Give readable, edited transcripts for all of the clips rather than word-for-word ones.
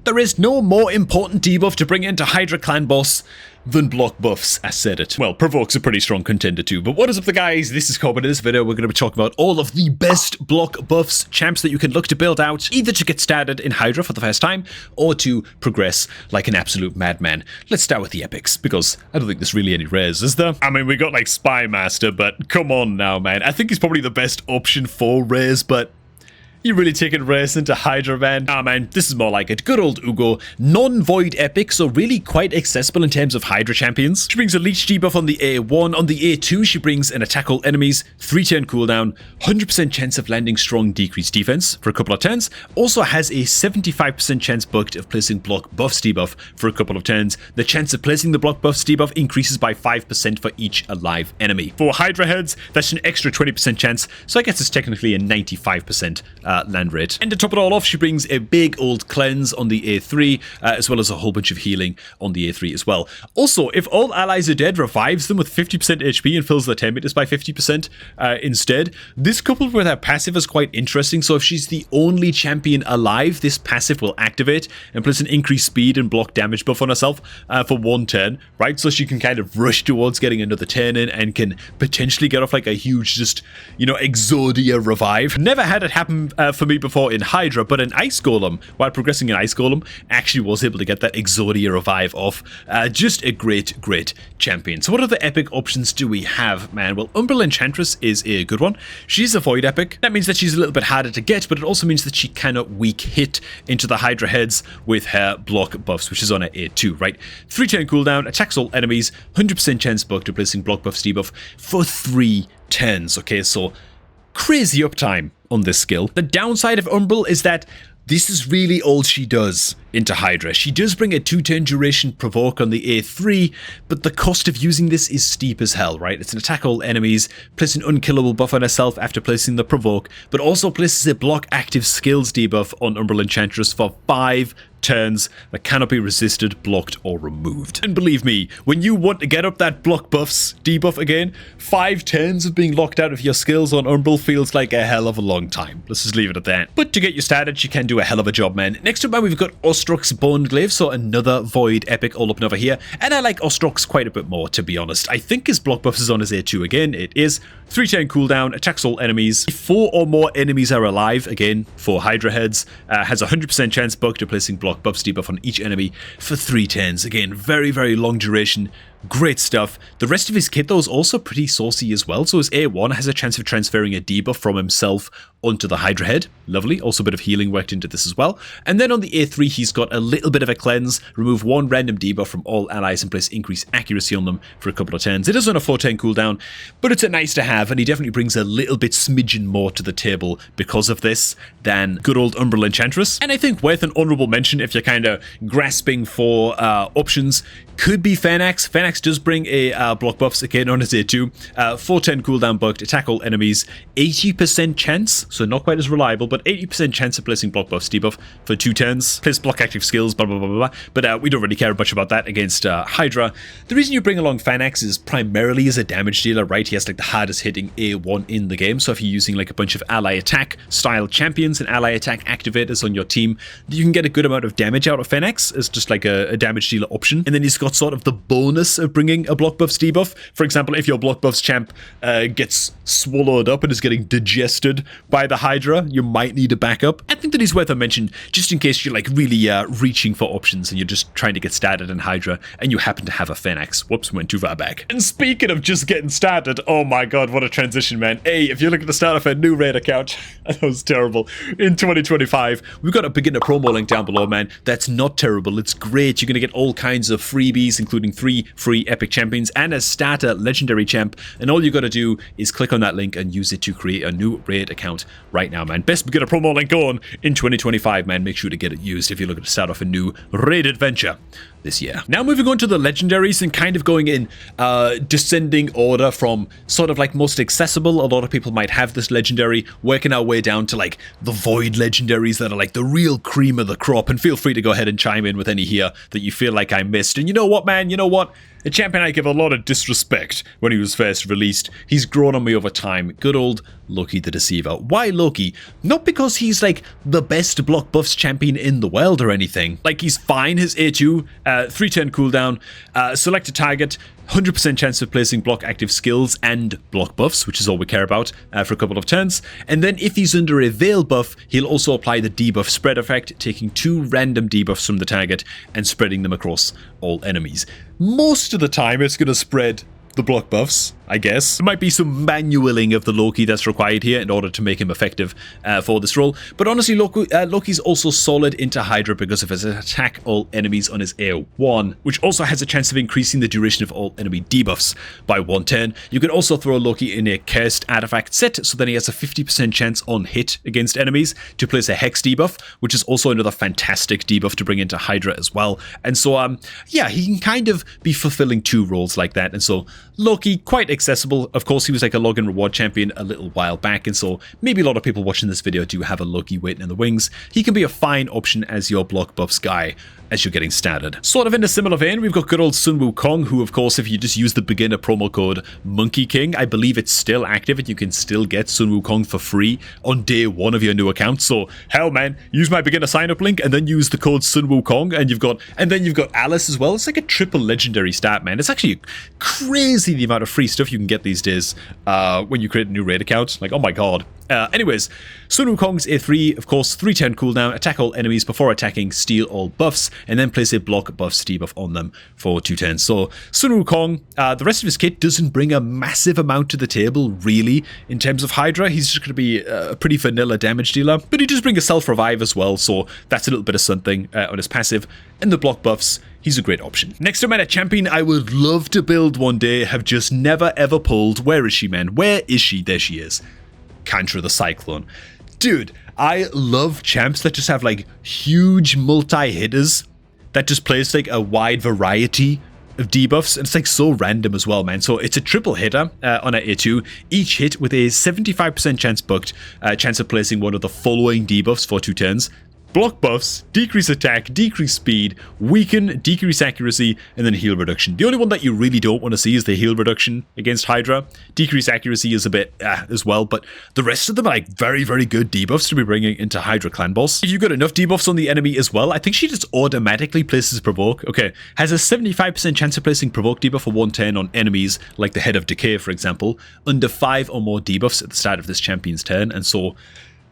There is no more important debuff to bring into Hydra clan boss than block buffs. I said it. Well, Provoke's a pretty strong contender too, but what is up the guys? This is Corbin. In this video, we're going to be talking about all of the best block buffs, champs that you can look to build out, either to get started in Hydra for the first time, or to progress like an absolute madman. Let's start with the epics, because I don't think there's really any rares, is there? I mean, we got like Spy Master, but come on now, man. I think he's probably the best option for rares, but you really taking rares into Hydra, man? Ah, man, this is more like it. Good old Ugo. Non-void epic, so really quite accessible in terms of Hydra champions. She brings a leech debuff on the A1. On the A2, she brings an attack all enemies, 3-turn cooldown, 100% chance of landing strong decreased defense for a couple of turns. Also has a 75% chance bugged of placing block buffs debuff for a couple of turns. The chance of placing the block buffs debuff increases by 5% for each alive enemy. For Hydra heads, that's an extra 20% chance, so I guess it's technically a 95% land rate. And to top it all off, she brings a big old cleanse on the A3, as well as a whole bunch of healing on the A3 as well. Also, if all allies are dead, revives them with 50% HP and fills their 10 meters by 50% instead. This coupled with her passive is quite interesting, so if she's the only champion alive, this passive will activate and place an increased speed and block damage buff on herself for 1 turn, right? So she can kind of rush towards getting another turn in and can potentially get off like a huge, just, you know, Exodia revive. Never had it happen for me before in Hydra, but an Ice Golem, while progressing in Ice Golem, actually was able to get that Exodia revive off. Just a great champion. So what other epic options do we have, man? Well, Umbral Enchantress is a good one. She's a void epic. That means that she's a little bit harder to get, but it also means that she cannot weak hit into the Hydra heads with her block buffs, which is on her A2, right? 3-turn cooldown, attacks all enemies, 100% chance bug to placing block buffs debuff for 3 turns. Okay, so crazy uptime on this skill. The downside of Umbral is that this is really all she does into Hydra. She does bring a 2-turn duration provoke on the A3, but the cost of using this is steep as hell, right? It's an attack all enemies, place an unkillable buff on herself after placing the provoke, but also places a block active skills debuff on Umbral Enchantress for 5 turns that cannot be resisted, blocked, or removed. And believe me, when you want to get up that block buffs debuff again, 5 turns of being locked out of your skills on Umbral feels like a hell of a long time. Let's just leave it at that. But to get you started, she can do a hell of a job, man. Next up, man, we've got Ostrok's Boneglaive, so another void epic all up and over here. And I like Ostrok's quite a bit more, to be honest. I think his block buffs is on his A2 again. It is 3-turn cooldown, attacks all enemies. 4 or more enemies are alive, again, for Hydra heads. Has a 100% chance bug to placing block buffs debuff on each enemy for 3 turns. Again, very long duration. Great stuff. The rest of his kit, though, is also pretty saucy as well. So his A1 has a chance of transferring a debuff from himself onto the Hydra head. Lovely. Also a bit of healing worked into this as well. And then on the A3, he's got a little bit of a cleanse. Remove 1 random debuff from all allies and place increased accuracy on them for a couple of turns. It is on a 4-turn cooldown, but it's a nice to have, and he definitely brings a little bit smidgen more to the table because of this than good old Umbral Enchantress. And I think worth an honorable mention if you're kind of grasping for options could be Fernax. Fernax does bring a block buffs again on his A2. 4-turn cooldown bugged, attack all enemies, 80% chance, so not quite as reliable, but 80% chance of placing block buffs debuff for 2 turns. Place block active skills, blah blah blah blah. But we don't really care much about that against Hydra. The reason you bring along Fernax is primarily as a damage dealer, right? He has like the hardest hitting A1 in the game, so if you're using like a bunch of ally attack style champions and ally attack activators on your team, you can get a good amount of damage out of Fernax as just like a damage dealer option. And then he's got sort of the bonus of bringing a block buffs debuff. For example, if your block buffs champ gets swallowed up and is getting digested by the Hydra, you might need a backup. I think that is worth a mention just in case you're like really reaching for options and you're just trying to get started in Hydra and you happen to have a Fernax. Whoops, went too far back. And speaking of just getting started, oh my god, what a transition, man. Hey, if you're looking to start off a new raid account, that was terrible, in 2025, we've got a beginner promo link down below, man. That's not terrible. It's great. You're going to get all kinds of freebies, including 3 free epic champions and a starter legendary champ. And all you got to do is click on that link and use it to create a new raid account right now, man. Best beginner promo link going in 2025, man. Make sure to get it used if you're looking to start off a new raid adventure. this year. Now moving on to the legendaries and kind of going in descending order from sort of like most accessible. A lot of people might have this legendary, working our way down to like the void legendaries that are like the real cream of the crop. And feel free to go ahead and chime in with any here that you feel like I missed. And you know what, man? You know what? A champion I give a lot of disrespect when he was first released. He's grown on me over time. Good old Loki the Deceiver. Why Loki? Not because he's like the best block buffs champion in the world or anything. Like, he's fine. His A2, 3-turn cooldown, select a target, 100% chance of placing block active skills and block buffs, which is all we care about for a couple of turns. And then if he's under a veil buff, he'll also apply the debuff spread effect, taking 2 random debuffs from the target and spreading them across all enemies. Most of the time, it's going to spread the block buffs, I guess. There might be some manualing of the Loki that's required here in order to make him effective for this role. But honestly, Loki's also solid into Hydra because of his attack all enemies on his A1, which also has a chance of increasing the duration of all enemy debuffs by 1 turn. You can also throw Loki in a cursed artifact set, so then he has a 50% chance on hit against enemies to place a hex debuff, which is also another fantastic debuff to bring into Hydra as well. And so, yeah, he can kind of be fulfilling 2 roles like that. And so Loki, quite accessible. Of course, he was like a login reward champion a little while back, and so maybe a lot of people watching this video do have a Loki waiting in the wings. He can be a fine option as your block buffs guy as you're getting started. Sort of in a similar vein, we've got good old Sun Wukong, who, of course, if you just use the beginner promo code Monkey King, I believe it's still active and you can still get Sun Wukong for free on day 1 of your new account. So, hell, man, use my beginner sign-up link and then use the code Sun Wukong, and you've got Alice as well. It's like a triple legendary start, man. It's actually crazy the amount of free stuff you can get these days when you create a new raid account. Like, oh my god. Anyways, Sun Wukong's A3, of course, 3-turn cooldown, attack all enemies before attacking, steal all buffs, and then place a block buffs debuff on them for 2 turns. So, Sun Wukong, the rest of his kit doesn't bring a massive amount to the table, really, in terms of Hydra. He's just going to be a pretty vanilla damage dealer, but he does bring a self-revive as well, so that's a little bit of something on his passive. And the block buffs, he's a great option. Next up, man, a champion I would love to build one day, have just never ever pulled. Where is she, man? Where is she? There she is. Kantra the Cyclone. Dude, I love champs that just have like huge multi-hitters that just place like a wide variety of debuffs, and it's like so random as well, man. So it's a triple hitter on a A2, each hit with a 75% chance booked, chance of placing one of the following debuffs for 2 turns. Block buffs, decrease attack, decrease speed, weaken, decrease accuracy, and then heal reduction. The only one that you really don't want to see is the heal reduction against Hydra. Decrease accuracy is a bit as well, but the rest of them are like very, very good debuffs to be bringing into Hydra Clan Boss. If you've got enough debuffs on the enemy as well, I think she just automatically places Provoke. Okay, has a 75% chance of placing Provoke debuff for 1 turn on enemies, like the Head of Decay, for example, under 5 or more debuffs at the start of this champion's turn, and so...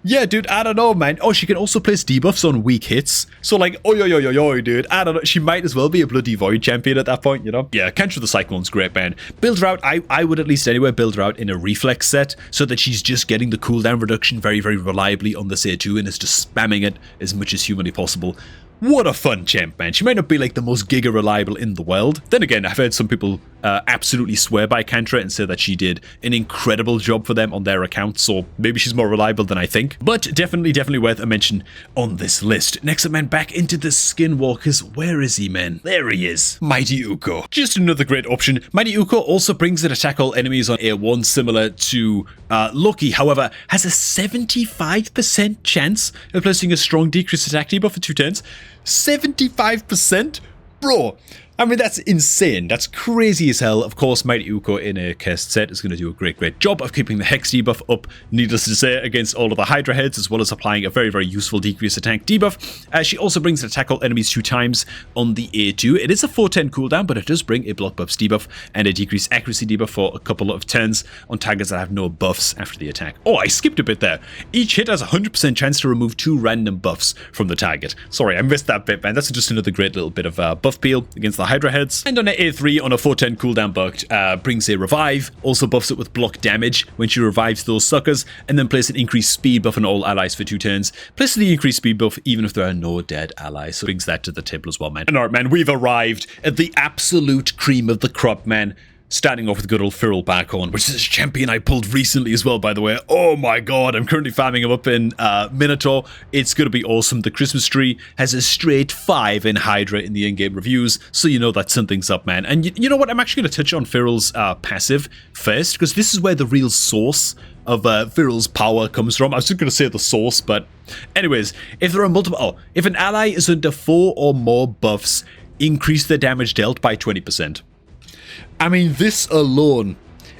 yeah, dude, I don't know, man. Oh, she can also place debuffs on weak hits. So, like, dude, I don't know. She might as well be a bloody Void champion at that point, you know? Yeah, Kantra the Cyclone's great, man. Build her out, I would at least anyway build her out in a Reflex set so that she's just getting the cooldown reduction very, very reliably on this A2 and is just spamming it as much as humanly possible. What a fun champ, man. She might not be like the most giga reliable in the world. Then again, I've heard some people absolutely swear by Kantra and say that she did an incredible job for them on their account, so maybe she's more reliable than I think. But definitely worth a mention on this list. Next up, man, back into the Skinwalkers. Where is he, man? There he is. Mighty Uko. Just another great option. Mighty Uko also brings an attack all enemies on A1 similar to Loki, however, has a 75% chance of placing a strong decreased attack debuff for 2 turns. 75%? Bro, I mean, that's insane. That's crazy as hell. Of course, Mighty Uko in a cursed set is going to do a great job of keeping the Hex debuff up, needless to say, against all of the Hydra heads, as well as applying a very useful decreased attack debuff. She also brings an attack all enemies 2 times on the A2. It is a 4-turn cooldown, but it does bring a block buffs debuff and a decreased accuracy debuff for a couple of turns on targets that have no buffs after the attack. Oh, I skipped a bit there. Each hit has a 100% chance to remove 2 random buffs from the target. Sorry, I missed that bit, man. That's just another great little bit of buff peel against the Hydra heads. And on a A3 on a 4-turn cooldown bugged, brings a revive, also buffs it with block damage when she revives those suckers, and then place an increased speed buff on all allies for 2 turns. Place the increased speed buff even if there are no dead allies, so brings that to the table as well, man. And alright, man, we've arrived at the absolute cream of the crop, man. Starting off with good old Feral Barkhorn, which is a champion I pulled recently as well, by the way. Oh my god, I'm currently farming him up in Minotaur. It's going to be awesome. The Christmas tree has a straight 5 in HYDRA in the in-game reviews, so you know that something's up, man. And you know what? I'm actually going to touch on Feral's passive first, because this is where the real source of Feral's power comes from. I was just going to say the source, but anyways, if there are multiple... Oh, if an ally is under 4 or more buffs, increase their damage dealt by 20%. I mean, this alone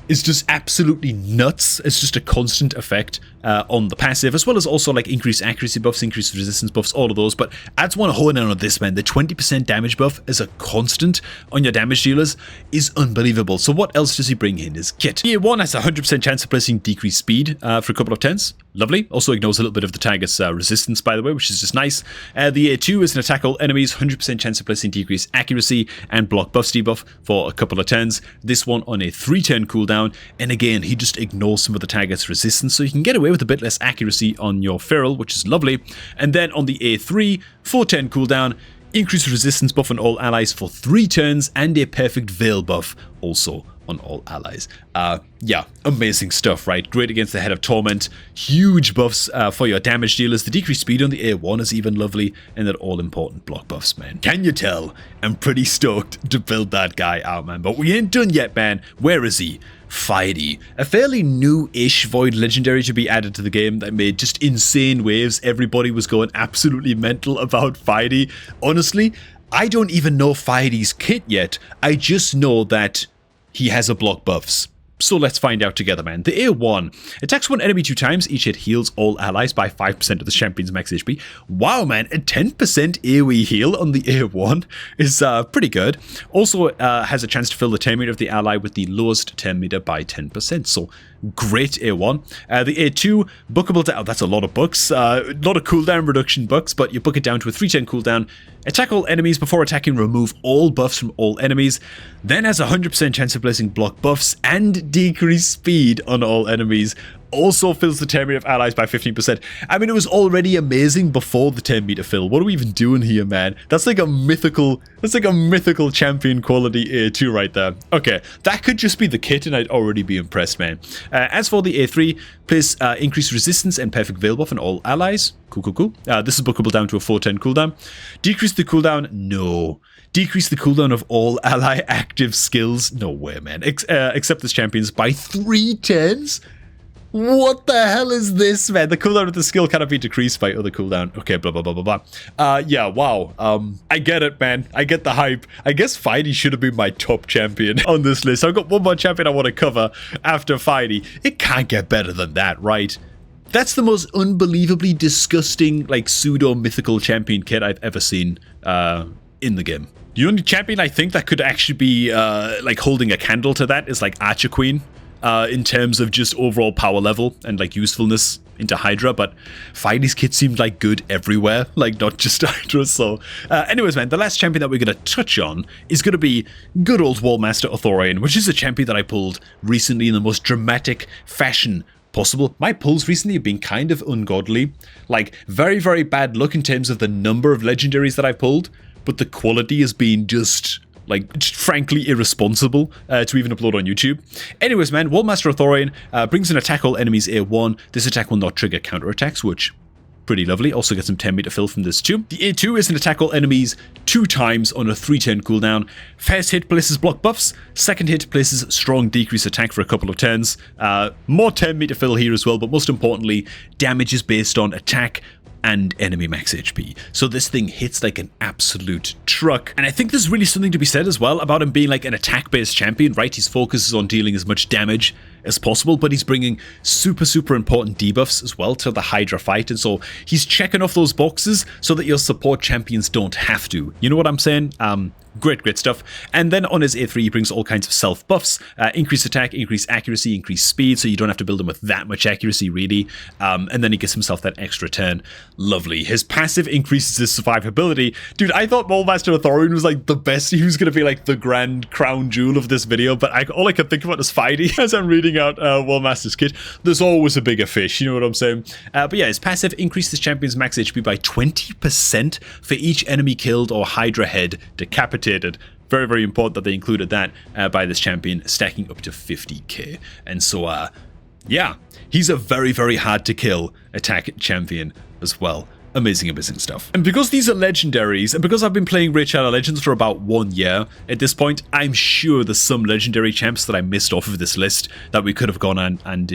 is just absolutely nuts. It's just a constant effect on the passive, as well as also like increased accuracy buffs, increased resistance buffs, all of those. But I just want to hone in on this, man. The 20% damage buff as a constant on your damage dealers is unbelievable. So what else does he bring in his kit? Year 1 has a 100% chance of placing decreased speed for a couple of turns. Lovely. Also ignores a little bit of the target's resistance, by the way, which is just nice. The year 2 is an attack all enemies, 100% chance of placing decreased accuracy and block buffs debuff for a couple of turns. This one on a 3-turn cooldown. And again, he just ignores some of the target's resistance, so you can get away with a bit less accuracy on your Feral, which is lovely. And then on the A3, 4-turn cooldown, increased resistance buff on all allies for 3 turns, and a perfect veil buff also on all allies. Yeah, amazing stuff, right? Great against the Head of Torment. Huge buffs for your damage dealers. The decreased speed on the A1 is even lovely, and they're all important block buffs, man. Can you tell? I'm pretty stoked to build that guy out, man. But we ain't done yet, man. Where is he? HYDRA, a fairly new-ish Void legendary to be added to the game that made just insane waves. Everybody was going absolutely mental about HYDRA. Honestly, I don't even know HYDRA's kit yet. I just know that he has a block buffs. So let's find out together, man. The A1 attacks one enemy 2 times. Each hit heals all allies by 5% of the champion's max HP. Wow, man, a 10% AoE heal on the A1 is pretty good. Also has a chance to fill the turn meter of the ally with the lowest turn meter by 10%. So great A1. The A2, bookable down. Oh, that's a lot of books. A lot of cooldown reduction bucks, but you book it down to a 3-turn cooldown. Attack all enemies before attacking, remove all buffs from all enemies. Then has a 100% chance of placing block buffs and decrease speed on all enemies. Also fills the turn meter of allies by 15%. I mean, it was already amazing before the turn meter fill. What are we even doing here, man? That's like a mythical champion quality A2 right there. Okay, that could just be the kit and I'd already be impressed, man. As for the A3, place increased resistance and perfect veil buff on all allies. Cool. This is bookable down to a 4-turn cooldown. Decrease the cooldown? No. Decrease the cooldown of all ally active skills? No way, man. Except this champion's by 3 turns? What the hell is this, man? The cooldown of the skill cannot be decreased by other cooldown. Okay, blah, blah, blah, blah, blah. Yeah, wow. I get it, man. I get the hype. I guess HYDRA should have been my top champion on this list. I've got one more champion I want to cover after HYDRA. It can't get better than that, right? That's the most unbelievably disgusting, like, pseudo-mythical champion kit I've ever seen in the game. The only champion I think that could actually be, like, holding a candle to that is, like, Archer Queen. In terms of just overall power level and like usefulness into HYDRA, but HYDRA's kit seemed like good everywhere, like not just HYDRA. So anyways, man, the last champion that we're going to touch on is going to be good old Wallmaster Authorian, which is a champion that I pulled recently in the most dramatic fashion possible. My pulls recently have been kind of ungodly, like very, very bad luck in terms of the number of legendaries that I've pulled, but the quality has been just... like, frankly irresponsible to even upload on YouTube. Anyways, man, Wallmaster Authorian brings an attack all enemies A1. This attack will not trigger counterattacks, which pretty lovely. Also get some 10 meter fill from this too. The A2 is an attack all enemies 2 times on a 3-turn cooldown. First hit places block buffs. Second hit places strong decrease attack for a couple of turns. More 10 meter fill here as well, but most importantly, damage is based on attack and enemy max HP. So this thing hits like an absolute truck. And I think there's really something to be said as well about him being like an attack-based champion, right? His focus is on dealing as much damage as possible, but he's bringing super important debuffs as well to the HYDRA fight. And so he's checking off those boxes so that your support champions don't have to. You know what I'm saying? Great stuff. And then on his A3, he brings all kinds of self buffs, increased attack, increased accuracy, increased speed, so you don't have to build him with that much accuracy, really. And then he gives himself that extra turn. Lovely. His passive increases his survivability. Dude, I thought Wallmaster Authorian was like the best. He was going to be like the grand crown jewel of this video, but all I could think about is HYDRA as I'm reading out Wallmaster's kit. There's always a bigger fish, you know what I'm saying? But yeah, his passive increases champion's max HP by 20% for each enemy killed or HYDRA head decapitated. Very, very important that they included that by this champion, stacking up to 50k. And so, yeah, he's a very, very hard to kill attack champion as well. Amazing, amazing stuff. And because these are legendaries, and because I've been playing Raid Shadow Legends for about 1 year at this point, I'm sure there's some legendary champs that I missed off of this list that we could have gone on and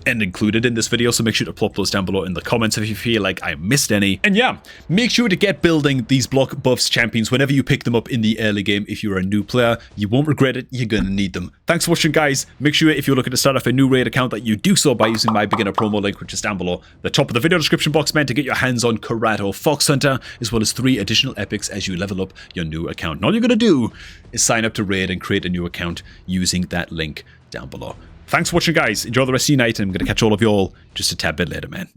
included in this video. So make sure to plop those down below in the comments if you feel like I missed any. And yeah, make sure to get building these block buffs champions whenever you pick them up in the early game. If you're a new player, you won't regret it. You're gonna need them. Thanks for watching, guys. Make sure if you're looking to start off a new raid account that you do so by using my beginner promo link, which is down below the top of the video description box, man, to get your hands on Corrado Fox Hunter, as well as 3 additional epics as you level up your new account. And all you're going to do is sign up to Raid and create a new account using that link down below. Thanks for watching, guys. Enjoy the rest of your night, and I'm going to catch all of you all just a tad bit later, man.